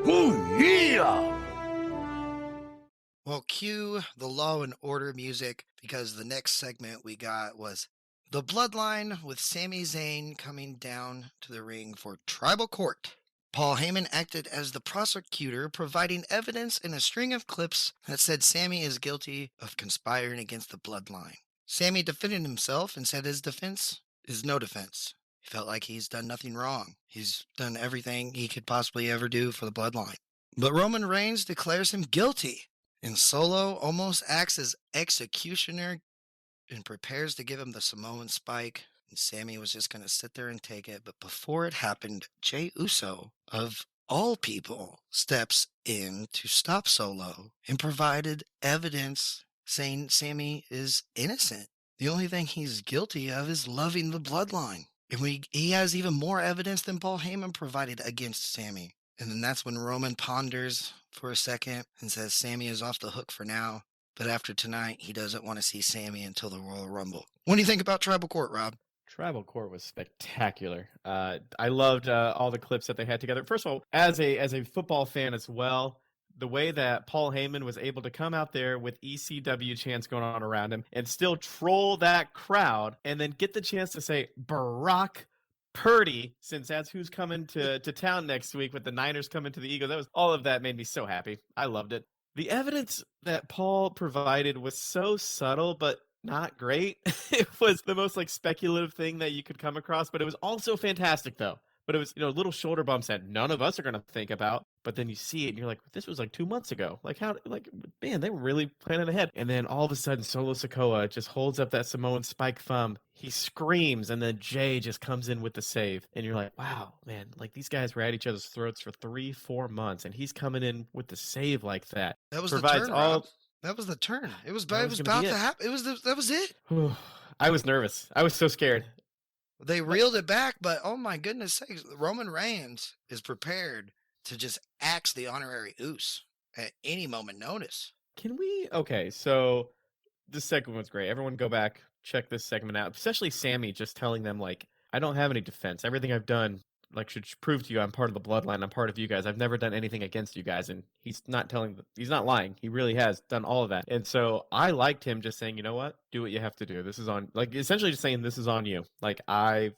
Oh, yeah! Well, cue the Law and Order music because the next segment we got was the Bloodline with Sami Zayn coming down to the ring for Tribal Court. Paul Heyman acted as the prosecutor, providing evidence in a string of clips that said Sami is guilty of conspiring against the Bloodline. Sami defended himself and said his defense is no defense. He felt like he's done nothing wrong. He's done everything he could possibly ever do for the Bloodline. But Roman Reigns declares him guilty, and Solo almost acts as executioner and prepares to give him the Samoan spike. And Sami was just going to sit there and take it. But before it happened, Jey Uso, of all people, steps in to stop Solo and provided evidence saying Sami is innocent. The only thing he's guilty of is loving the bloodline. And he has even more evidence than Paul Heyman provided against Sami. And then that's when Roman ponders for a second and says Sami is off the hook for now. But after tonight, he doesn't want to see Sami until the Royal Rumble. What do you think about Tribal Court, Rob? Tribal Court was spectacular. I loved all the clips that they had together. First of all, as a football fan as well, the way that Paul Heyman was able to come out there with ECW chants going on around him and still troll that crowd and then get the chance to say Brock Purdy, since that's who's coming to town next week with the Niners coming to the Eagles. All of that made me so happy. I loved it. The evidence that Paul provided was so subtle, but not great. It was the most speculative thing that you could come across, but it was also fantastic though. But it was, little shoulder bumps that none of us are going to think about. But then you see it and you're like, this was 2 months ago. Man, they were really planning ahead. And then all of a sudden, Solo Sikoa just holds up that Samoan spike thumb. He screams, and then Jay just comes in with the save. And you're like, wow, man, these guys were at each other's throats for 3-4 months, and he's coming in with the save like that. That was the turn, Rob. That was the turn. It was about to happen. That was it. I was nervous. I was so scared. They reeled it back, but oh my goodness sakes, Roman Reigns is prepared to just axe the honorary Uso at any moment notice. Okay, so this segment was great. Everyone go back, check this segment out, especially Sami just telling them, I don't have any defense. Everything I've done, should prove to you I'm part of the bloodline. I'm part of you guys. I've never done anything against you guys. And he's not lying. He really has done all of that. And so I liked him just saying, you know what? Do what you have to do. This is on, essentially just saying this is on you. I've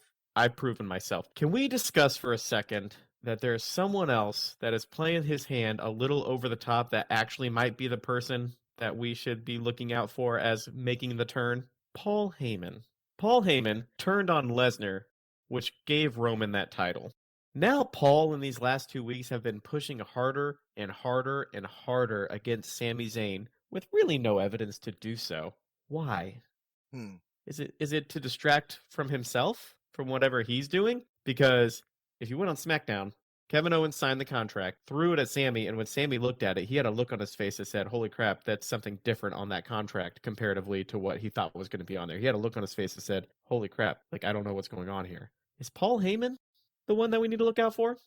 proven myself. Can we discuss for a second that there's someone else that is playing his hand a little over the top that actually might be the person that we should be looking out for as making the turn? Paul Heyman. Paul Heyman turned on Lesnar, which gave Roman that title. Now Paul in these last 2 weeks have been pushing harder and harder and harder against Sami Zayn with really no evidence to do so. Why? Is it to distract from himself, from whatever he's doing? Because if you went on SmackDown, Kevin Owens signed the contract, threw it at Sami, and when Sami looked at it, he had a look on his face that said, holy crap, that's something different on that contract comparatively to what he thought was going to be on there. He had a look on his face that said, holy crap, I don't know what's going on here. Is Paul Heyman the one that we need to look out for?